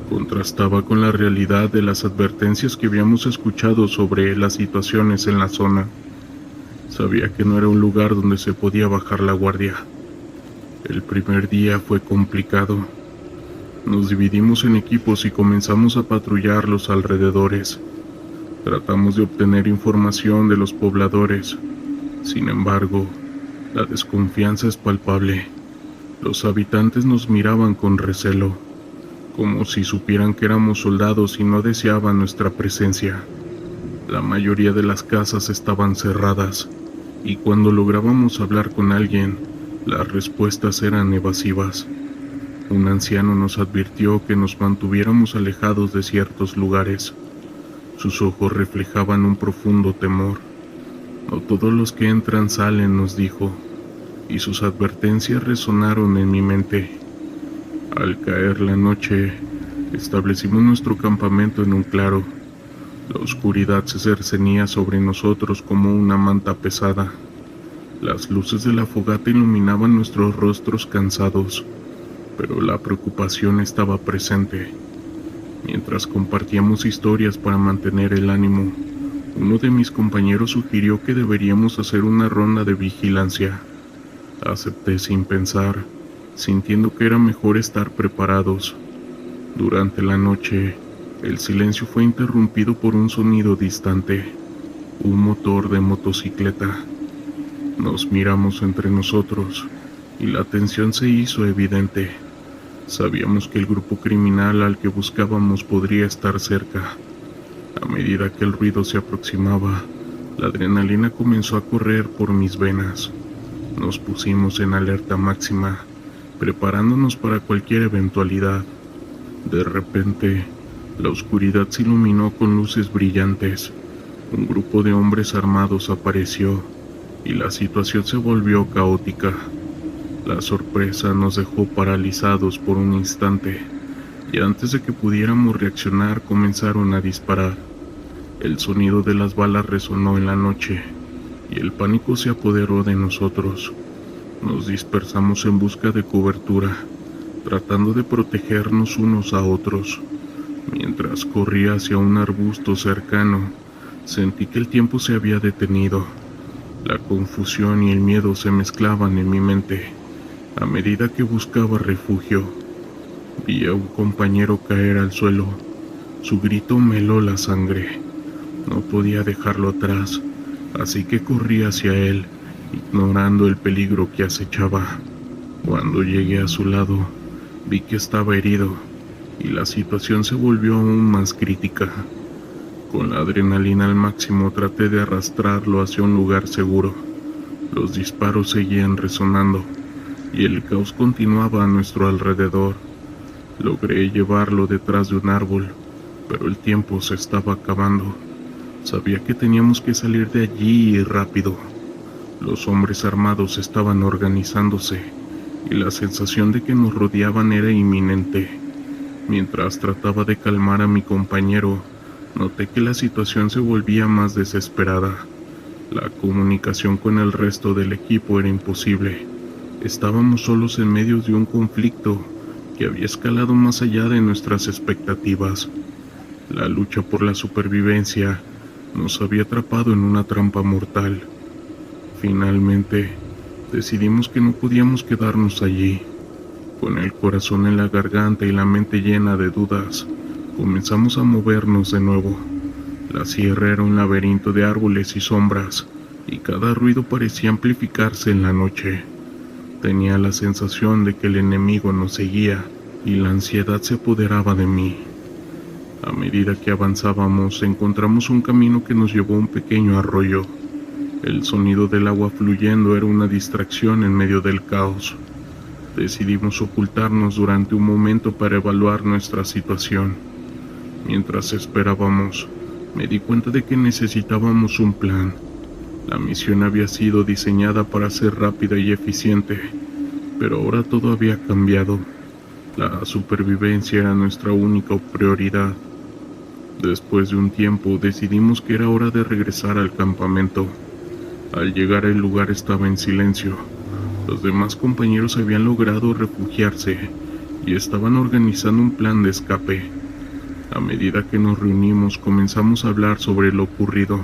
contrastaba con la realidad de las advertencias que habíamos escuchado sobre las situaciones en la zona. Sabía que no era un lugar donde se podía bajar la guardia. El primer día fue complicado. Nos dividimos en equipos y comenzamos a patrullar los alrededores. Tratamos de obtener información de los pobladores. Sin embargo, la desconfianza es palpable. Los habitantes nos miraban con recelo, como si supieran que éramos soldados y no deseaban nuestra presencia. La mayoría de las casas estaban cerradas, y cuando lográbamos hablar con alguien, las respuestas eran evasivas. Un anciano nos advirtió que nos mantuviéramos alejados de ciertos lugares. Sus ojos reflejaban un profundo temor. No todos los que entran salen, nos dijo, y sus advertencias resonaron en mi mente. Al caer la noche, establecimos nuestro campamento en un claro. La oscuridad se cernía sobre nosotros como una manta pesada. Las luces de la fogata iluminaban nuestros rostros cansados, pero la preocupación estaba presente. Mientras compartíamos historias para mantener el ánimo, uno de mis compañeros sugirió que deberíamos hacer una ronda de vigilancia. Acepté sin pensar, sintiendo que era mejor estar preparados. Durante la noche, el silencio fue interrumpido por un sonido distante, un motor de motocicleta. Nos miramos entre nosotros, y la tensión se hizo evidente. Sabíamos que el grupo criminal al que buscábamos podría estar cerca. A medida que el ruido se aproximaba, la adrenalina comenzó a correr por mis venas. Nos pusimos en alerta máxima, preparándonos para cualquier eventualidad. De repente, la oscuridad se iluminó con luces brillantes. Un grupo de hombres armados apareció, y la situación se volvió caótica. La sorpresa nos dejó paralizados por un instante, y antes de que pudiéramos reaccionar comenzaron a disparar. El sonido de las balas resonó en la noche, y el pánico se apoderó de nosotros. Nos dispersamos en busca de cobertura, tratando de protegernos unos a otros. Mientras corría hacia un arbusto cercano, sentí que el tiempo se había detenido. La confusión y el miedo se mezclaban en mi mente. A medida que buscaba refugio, vi a un compañero caer al suelo. Su grito me heló la sangre. No podía dejarlo atrás, así que corrí hacia él, ignorando el peligro que acechaba. Cuando llegué a su lado, vi que estaba herido, y la situación se volvió aún más crítica. Con la adrenalina al máximo traté de arrastrarlo hacia un lugar seguro. Los disparos seguían resonando, y el caos continuaba a nuestro alrededor. Logré llevarlo detrás de un árbol, pero el tiempo se estaba acabando. Sabía que teníamos que salir de allí y rápido. Los hombres armados estaban organizándose, y la sensación de que nos rodeaban era inminente. Mientras trataba de calmar a mi compañero, noté que la situación se volvía más desesperada. La comunicación con el resto del equipo era imposible. Estábamos solos en medio de un conflicto que había escalado más allá de nuestras expectativas. La lucha por la supervivencia nos había atrapado en una trampa mortal. Finalmente, decidimos que no podíamos quedarnos allí. Con el corazón en la garganta y la mente llena de dudas, comenzamos a movernos de nuevo. La sierra era un laberinto de árboles y sombras, y cada ruido parecía amplificarse en la noche. Tenía la sensación de que el enemigo nos seguía, y la ansiedad se apoderaba de mí. A medida que avanzábamos, encontramos un camino que nos llevó a un pequeño arroyo. El sonido del agua fluyendo era una distracción en medio del caos. Decidimos ocultarnos durante un momento para evaluar nuestra situación. Mientras esperábamos, me di cuenta de que necesitábamos un plan. La misión había sido diseñada para ser rápida y eficiente, pero ahora todo había cambiado. La supervivencia era nuestra única prioridad. Después de un tiempo, decidimos que era hora de regresar al campamento. Al llegar el lugar estaba en silencio. Los demás compañeros habían logrado refugiarse y estaban organizando un plan de escape. A medida que nos reunimos, comenzamos a hablar sobre lo ocurrido.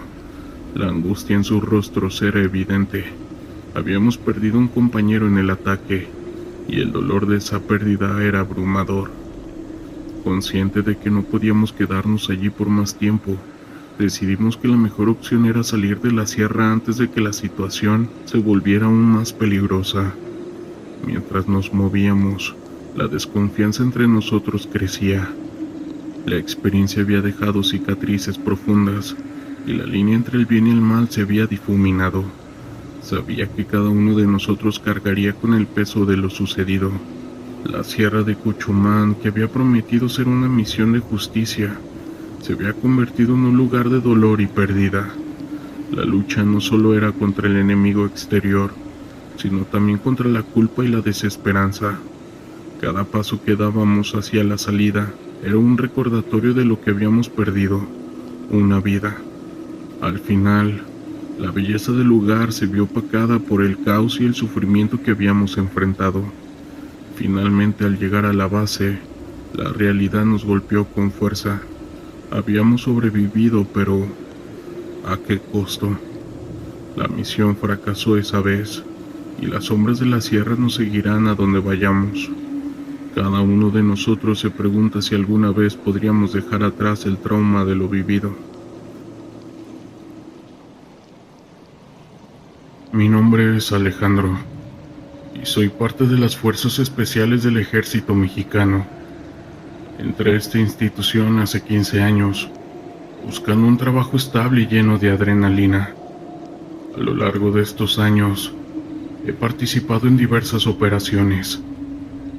La angustia en sus rostros era evidente. Habíamos perdido un compañero en el ataque, y el dolor de esa pérdida era abrumador. Consciente de que no podíamos quedarnos allí por más tiempo, decidimos que la mejor opción era salir de la sierra antes de que la situación se volviera aún más peligrosa. Mientras nos movíamos, la desconfianza entre nosotros crecía. La experiencia había dejado cicatrices profundas y la línea entre el bien y el mal se había difuminado. Sabía que cada uno de nosotros cargaría con el peso de lo sucedido. La sierra de Cuchumán, que había prometido ser una misión de justicia, se había convertido en un lugar de dolor y pérdida. La lucha no solo era contra el enemigo exterior, sino también contra la culpa y la desesperanza. Cada paso que dábamos hacia la salida era un recordatorio de lo que habíamos perdido, una vida. Al final, la belleza del lugar se vio opacada por el caos y el sufrimiento que habíamos enfrentado. Finalmente, al llegar a la base, la realidad nos golpeó con fuerza. Habíamos sobrevivido, pero ¿a qué costo? La misión fracasó esa vez, y las sombras de la sierra nos seguirán a donde vayamos. Cada uno de nosotros se pregunta si alguna vez podríamos dejar atrás el trauma de lo vivido. Mi nombre es Alejandro, y soy parte de las Fuerzas Especiales del Ejército Mexicano. Entré a esta institución hace 15 años, buscando un trabajo estable y lleno de adrenalina. A lo largo de estos años, he participado en diversas operaciones,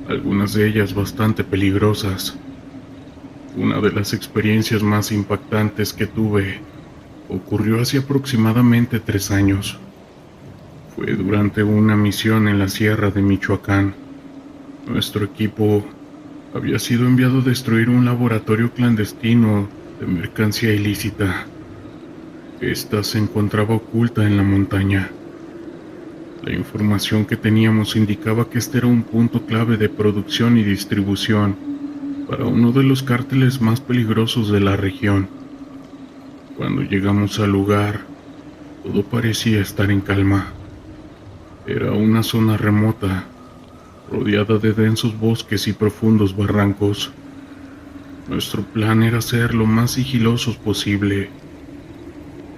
algunas de ellas bastante peligrosas. Una de las experiencias más impactantes que tuve ocurrió hace aproximadamente 3 años. Fue durante una misión en la sierra de Michoacán. Nuestro equipo había sido enviado a destruir un laboratorio clandestino de mercancía ilícita. Esta se encontraba oculta en la montaña. La información que teníamos indicaba que este era un punto clave de producción y distribución para uno de los cárteles más peligrosos de la región. Cuando llegamos al lugar, todo parecía estar en calma. Era una zona remota, rodeada de densos bosques y profundos barrancos. Nuestro plan era ser lo más sigilosos posible,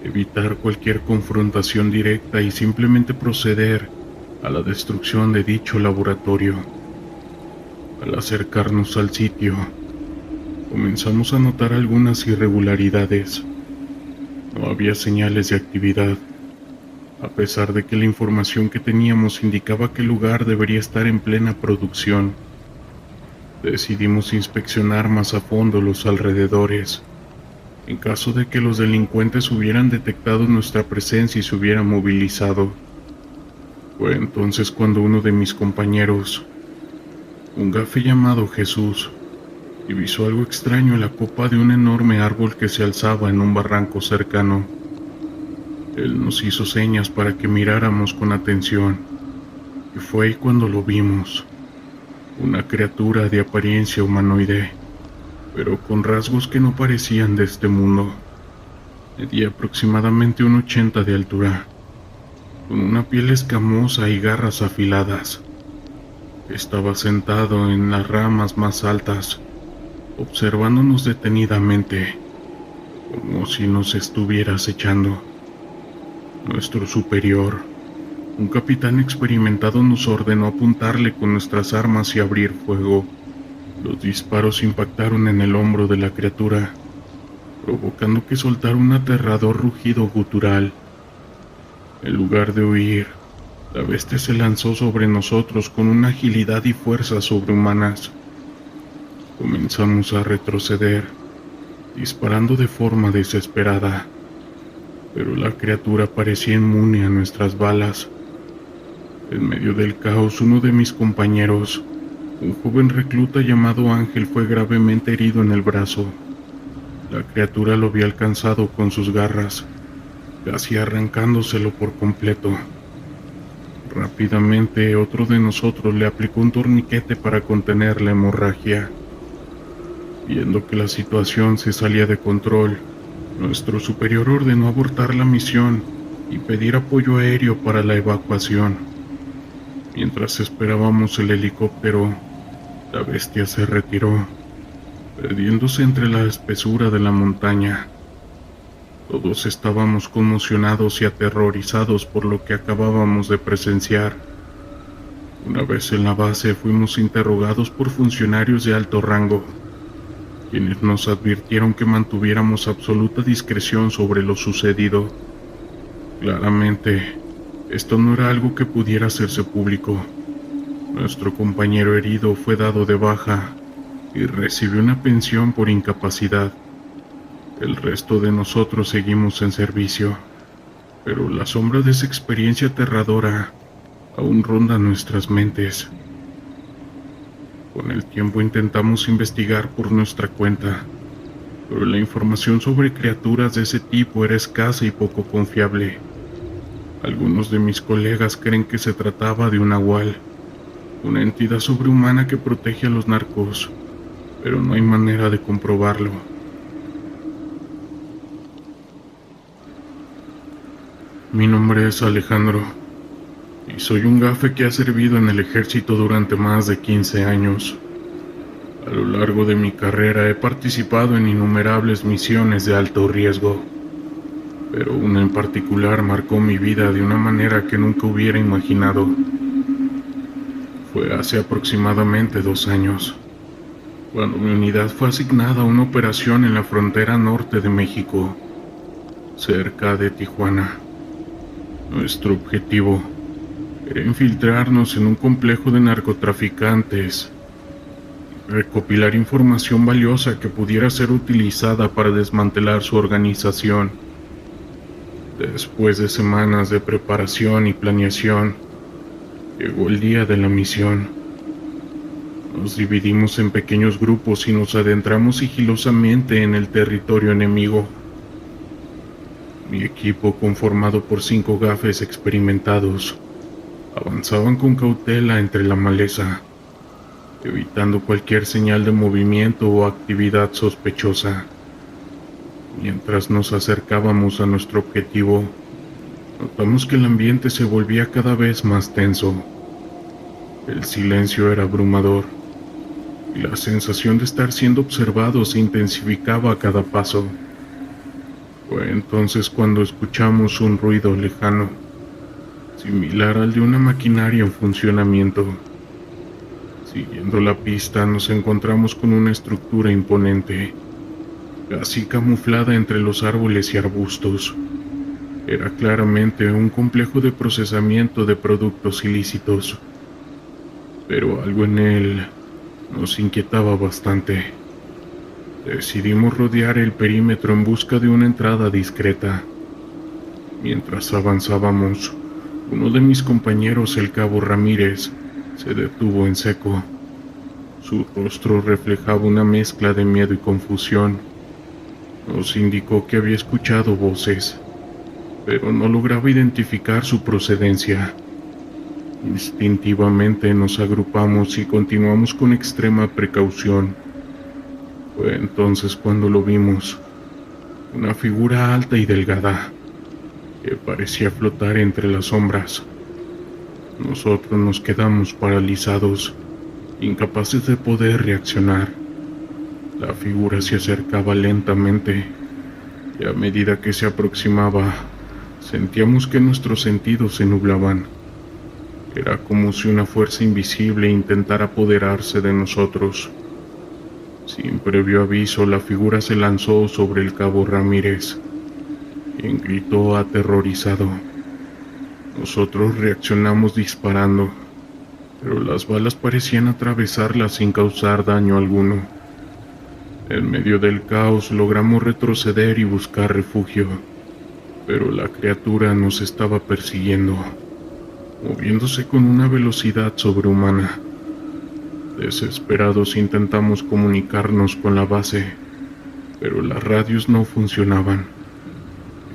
evitar cualquier confrontación directa y simplemente proceder a la destrucción de dicho laboratorio. Al acercarnos al sitio, comenzamos a notar algunas irregularidades. No había señales de actividad, a pesar de que la información que teníamos indicaba que el lugar debería estar en plena producción. Decidimos inspeccionar más a fondo los alrededores, en caso de que los delincuentes hubieran detectado nuestra presencia y se hubieran movilizado. Fue entonces cuando uno de mis compañeros, un gafe llamado Jesús, divisó algo extraño en la copa de un enorme árbol que se alzaba en un barranco cercano. Él nos hizo señas para que miráramos con atención, y fue ahí cuando lo vimos. Una criatura de apariencia humanoide, pero con rasgos que no parecían de este mundo. Medía aproximadamente 1,80 de altura, con una piel escamosa y garras afiladas. Estaba sentado en las ramas más altas, observándonos detenidamente, como si nos estuviera acechando. Nuestro superior, un capitán experimentado, nos ordenó apuntarle con nuestras armas y abrir fuego. Los disparos impactaron en el hombro de la criatura, provocando que soltara un aterrador rugido gutural. En lugar de huir, la bestia se lanzó sobre nosotros con una agilidad y fuerza sobrehumanas. Comenzamos a retroceder, disparando de forma desesperada, pero la criatura parecía inmune a nuestras balas. En medio del caos, uno de mis compañeros, un joven recluta llamado Ángel, fue gravemente herido en el brazo. La criatura lo había alcanzado con sus garras, casi arrancándoselo por completo. Rápidamente, otro de nosotros le aplicó un torniquete para contener la hemorragia. Viendo que la situación se salía de control, Nuestro superior ordenó abortar la misión y pedir apoyo aéreo para la evacuación. Mientras esperábamos el helicóptero, la bestia se retiró, perdiéndose entre la espesura de la montaña. Todos estábamos conmocionados y aterrorizados por lo que acabábamos de presenciar. Una vez en la base fuimos interrogados por funcionarios de alto rango, quienes nos advirtieron que mantuviéramos absoluta discreción sobre lo sucedido. Claramente, esto no era algo que pudiera hacerse público. Nuestro compañero herido fue dado de baja y recibió una pensión por incapacidad. El resto de nosotros seguimos en servicio, pero la sombra de esa experiencia aterradora aún ronda nuestras mentes. Con el tiempo intentamos investigar por nuestra cuenta, pero la información sobre criaturas de ese tipo era escasa y poco confiable. Algunos de mis colegas creen que se trataba de un nahual, una entidad sobrehumana que protege a los narcos, pero no hay manera de comprobarlo. Mi nombre es Alejandro, y soy un gafe que ha servido en el ejército durante más de 15 años. A lo largo de mi carrera he participado en innumerables misiones de alto riesgo, pero una en particular marcó mi vida de una manera que nunca hubiera imaginado. Fue hace aproximadamente 2 años, cuando mi unidad fue asignada a una operación en la frontera norte de México, cerca de Tijuana. Nuestro objetivo era infiltrarnos en un complejo de narcotraficantes y recopilar información valiosa que pudiera ser utilizada para desmantelar su organización. Después de semanas de preparación y planeación, llegó el día de la misión. Nos dividimos en pequeños grupos y nos adentramos sigilosamente en el territorio enemigo. Mi equipo, conformado por 5 gafes experimentados, avanzaban con cautela entre la maleza, evitando cualquier señal de movimiento o actividad sospechosa. Mientras nos acercábamos a nuestro objetivo, notamos que el ambiente se volvía cada vez más tenso. El silencio era abrumador, y la sensación de estar siendo observado se intensificaba a cada paso. Fue entonces cuando escuchamos un ruido lejano, similar al de una maquinaria en funcionamiento. Siguiendo la pista nos encontramos con una estructura imponente, casi camuflada entre los árboles y arbustos. Era claramente un complejo de procesamiento de productos ilícitos, pero algo en él nos inquietaba bastante. Decidimos rodear el perímetro en busca de una entrada discreta. Mientras avanzábamos, uno de mis compañeros, el cabo Ramírez, se detuvo en seco. Su rostro reflejaba una mezcla de miedo y confusión. Nos indicó que había escuchado voces, pero no lograba identificar su procedencia. Instintivamente nos agrupamos y continuamos con extrema precaución. Fue entonces cuando lo vimos, una figura alta y delgada, que parecía flotar entre las sombras. Nosotros nos quedamos paralizados, incapaces de poder reaccionar. La figura se acercaba lentamente, y a medida que se aproximaba, sentíamos que nuestros sentidos se nublaban. Era como si una fuerza invisible intentara apoderarse de nosotros. Sin previo aviso, la figura se lanzó sobre el cabo Ramírez, quien gritó aterrorizado. Nosotros reaccionamos disparando, pero las balas parecían atravesarla sin causar daño alguno. En medio del caos logramos retroceder y buscar refugio, pero la criatura nos estaba persiguiendo, moviéndose con una velocidad sobrehumana. Desesperados intentamos comunicarnos con la base, pero las radios no funcionaban.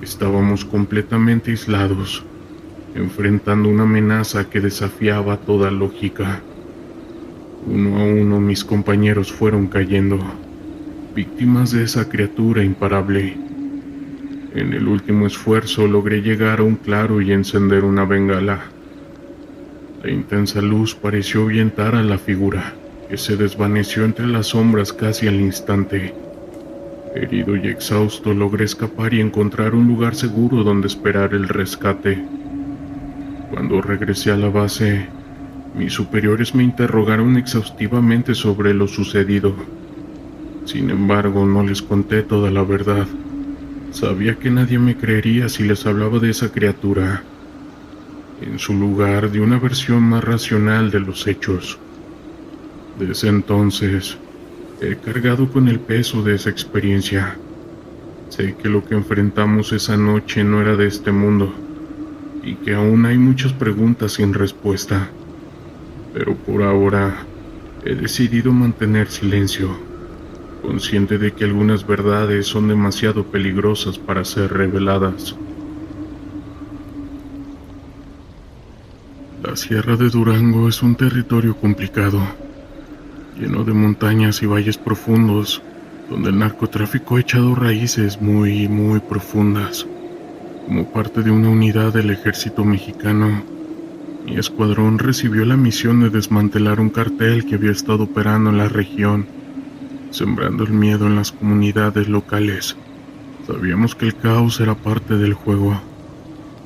Estábamos completamente aislados, enfrentando una amenaza que desafiaba toda lógica. Uno a uno mis compañeros fueron cayendo, víctimas de esa criatura imparable. En el último esfuerzo logré llegar a un claro y encender una bengala. La intensa luz pareció ahuyentar a la figura, que se desvaneció entre las sombras casi al instante. Herido y exhausto, logré escapar y encontrar un lugar seguro donde esperar el rescate. Cuando regresé a la base, mis superiores me interrogaron exhaustivamente sobre lo sucedido. Sin embargo, no les conté toda la verdad. Sabía que nadie me creería si les hablaba de esa criatura. En su lugar, di una versión más racional de los hechos. Desde entonces, he cargado con el peso de esa experiencia. Sé que lo que enfrentamos esa noche no era de este mundo, y que aún hay muchas preguntas sin respuesta. Pero por ahora, he decidido mantener silencio, consciente de que algunas verdades son demasiado peligrosas para ser reveladas. La Sierra de Durango es un territorio complicado, lleno de montañas y valles profundos, donde el narcotráfico ha echado raíces muy profundas. Como parte de una unidad del ejército mexicano, mi escuadrón recibió la misión de desmantelar un cartel que había estado operando en la región, sembrando el miedo en las comunidades locales. Sabíamos que el caos era parte del juego,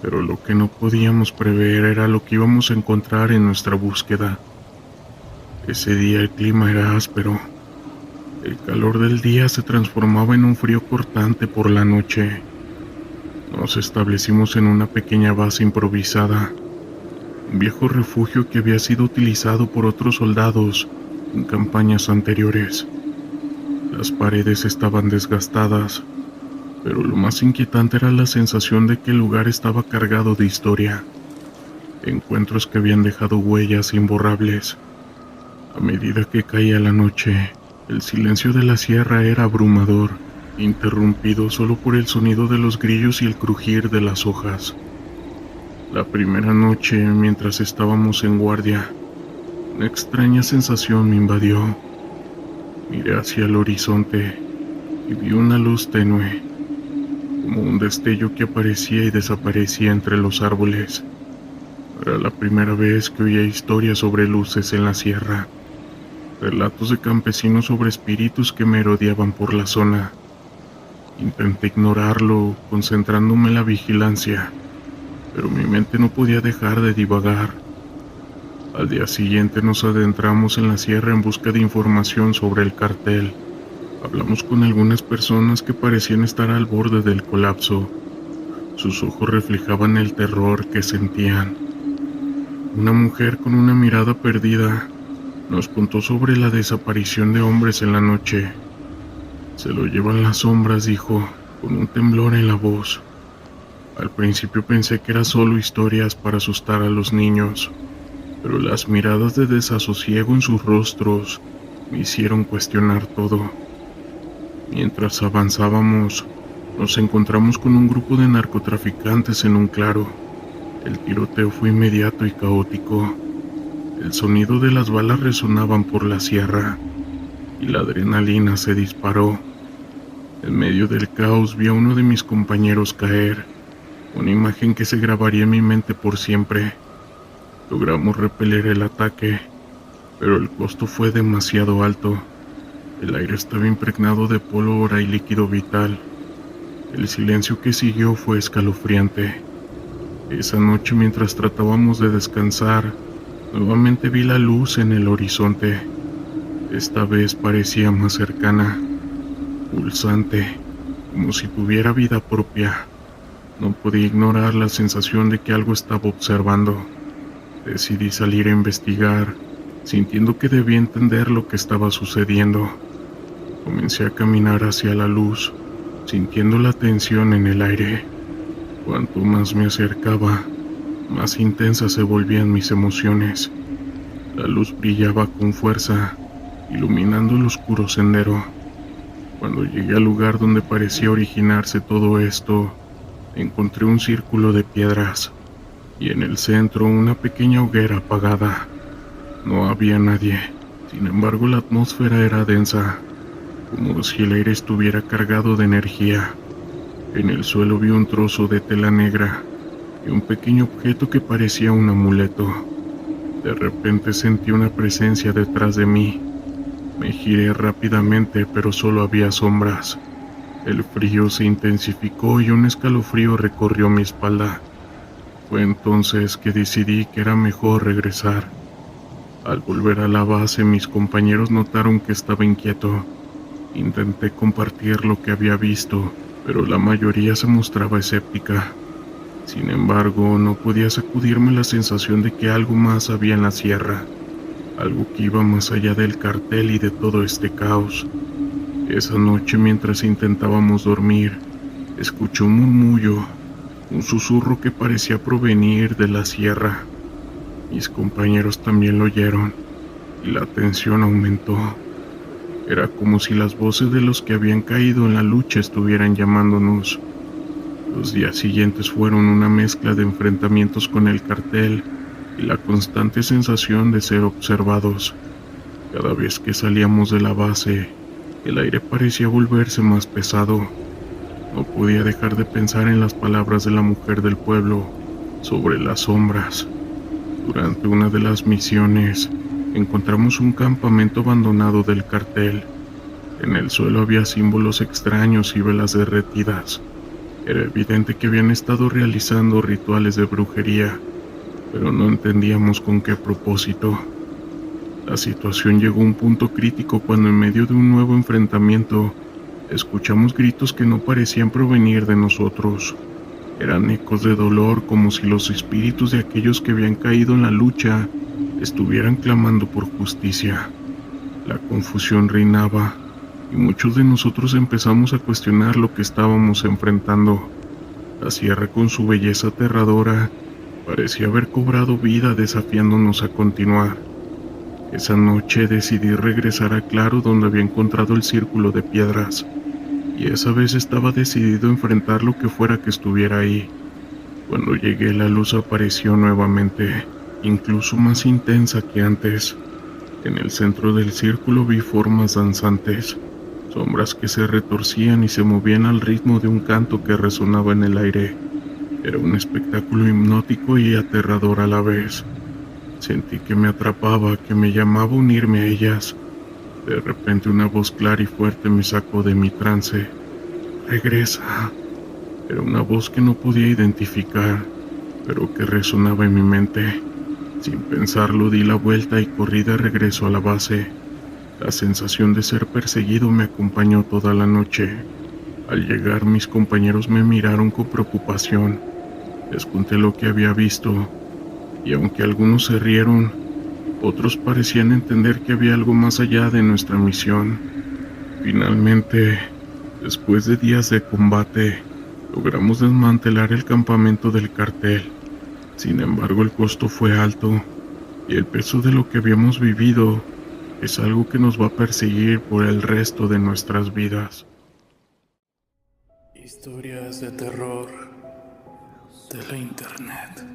pero lo que no podíamos prever era lo que íbamos a encontrar en nuestra búsqueda. Ese día el clima era áspero. El calor del día se transformaba en un frío cortante por la noche. Nos establecimos en una pequeña base improvisada, un viejo refugio que había sido utilizado por otros soldados en campañas anteriores. Las paredes estaban desgastadas, pero lo más inquietante era la sensación de que el lugar estaba cargado de historia, encuentros que habían dejado huellas imborrables. A medida que caía la noche, el silencio de la sierra era abrumador, interrumpido solo por el sonido de los grillos y el crujir de las hojas. La primera noche, mientras estábamos en guardia, una extraña sensación me invadió. Miré hacia el horizonte y vi una luz tenue, como un destello que aparecía y desaparecía entre los árboles. Era la primera vez que oía historias sobre luces en la sierra, relatos de campesinos sobre espíritus que me rodeaban por la zona. Intenté ignorarlo, concentrándome en la vigilancia, pero mi mente no podía dejar de divagar. Al día siguiente nos adentramos en la sierra en busca de información sobre el cartel. Hablamos con algunas personas que parecían estar al borde del colapso. Sus ojos reflejaban el terror que sentían. Una mujer con una mirada perdida nos contó sobre la desaparición de hombres en la noche. Se lo llevan las sombras, dijo, con un temblor en la voz. Al principio pensé que eran solo historias para asustar a los niños, pero las miradas de desasosiego en sus rostros me hicieron cuestionar todo. Mientras avanzábamos, nos encontramos con un grupo de narcotraficantes en un claro. El tiroteo fue inmediato y caótico. El sonido de las balas resonaban por la sierra y la adrenalina se disparó. En medio del caos vi a uno de mis compañeros caer, una imagen que se grabaría en mi mente por siempre. Logramos repeler el ataque, pero el costo fue demasiado alto. El aire estaba impregnado de pólvora y líquido vital. El silencio que siguió fue escalofriante. Esa noche, mientras tratábamos de descansar, nuevamente vi la luz en el horizonte. Esta vez parecía más cercana, pulsante, como si tuviera vida propia. No podía ignorar la sensación de que algo estaba observando. Decidí salir a investigar, sintiendo que debía entender lo que estaba sucediendo. Comencé a caminar hacia la luz, sintiendo la tensión en el aire. Cuanto más me acercaba, más intensas se volvían mis emociones. La luz brillaba con fuerza, iluminando el oscuro sendero. Cuando llegué al lugar donde parecía originarse todo esto, encontré un círculo de piedras, y en el centro una pequeña hoguera apagada. No había nadie, sin embargo la atmósfera era densa, como si el aire estuviera cargado de energía. En el suelo vi un trozo de tela negra y un pequeño objeto que parecía un amuleto. De repente sentí una presencia detrás de mí. Me giré rápidamente, pero solo había sombras. El frío se intensificó y un escalofrío recorrió mi espalda. Fue entonces que decidí que era mejor regresar. Al volver a la base, mis compañeros notaron que estaba inquieto. Intenté compartir lo que había visto, pero la mayoría se mostraba escéptica. Sin embargo, no podía sacudirme la sensación de que algo más había en la sierra, algo que iba más allá del cartel y de todo este caos. Esa noche, mientras intentábamos dormir, escuché un murmullo, un susurro que parecía provenir de la sierra. Mis compañeros también lo oyeron, y la tensión aumentó. Era como si las voces de los que habían caído en la lucha estuvieran llamándonos. Los días siguientes fueron una mezcla de enfrentamientos con el cartel y la constante sensación de ser observados. Cada vez que salíamos de la base, el aire parecía volverse más pesado. No podía dejar de pensar en las palabras de la mujer del pueblo sobre las sombras. Durante una de las misiones, encontramos un campamento abandonado del cartel. En el suelo había símbolos extraños y velas derretidas. Era evidente que habían estado realizando rituales de brujería, pero no entendíamos con qué propósito. La situación llegó a un punto crítico cuando, en medio de un nuevo enfrentamiento, escuchamos gritos que no parecían provenir de nosotros. Eran ecos de dolor, como si los espíritus de aquellos que habían caído en la lucha estuvieran clamando por justicia. La confusión reinaba, y muchos de nosotros empezamos a cuestionar lo que estábamos enfrentando. La sierra, con su belleza aterradora, parecía haber cobrado vida, desafiándonos a continuar. Esa noche decidí regresar a Claro, donde había encontrado el círculo de piedras, y esa vez estaba decidido a enfrentar lo que fuera que estuviera ahí. Cuando llegué, la luz apareció nuevamente, incluso más intensa que antes. En el centro del círculo vi formas danzantes, sombras que se retorcían y se movían al ritmo de un canto que resonaba en el aire. Era un espectáculo hipnótico y aterrador a la vez. Sentí que me atrapaba, que me llamaba a unirme a ellas. De repente, una voz clara y fuerte me sacó de mi trance. «Regresa». Era una voz que no podía identificar, pero que resonaba en mi mente. Sin pensarlo, di la vuelta y corrí de regreso a la base. La sensación de ser perseguido me acompañó toda la noche. Al llegar, mis compañeros me miraron con preocupación. Les conté lo que había visto, y aunque algunos se rieron, otros parecían entender que había algo más allá de nuestra misión. Finalmente, después de días de combate, logramos desmantelar el campamento del cartel. Sin embargo, el costo fue alto, y el peso de lo que habíamos vivido es algo que nos va a perseguir por el resto de nuestras vidas. Historias de terror de la internet.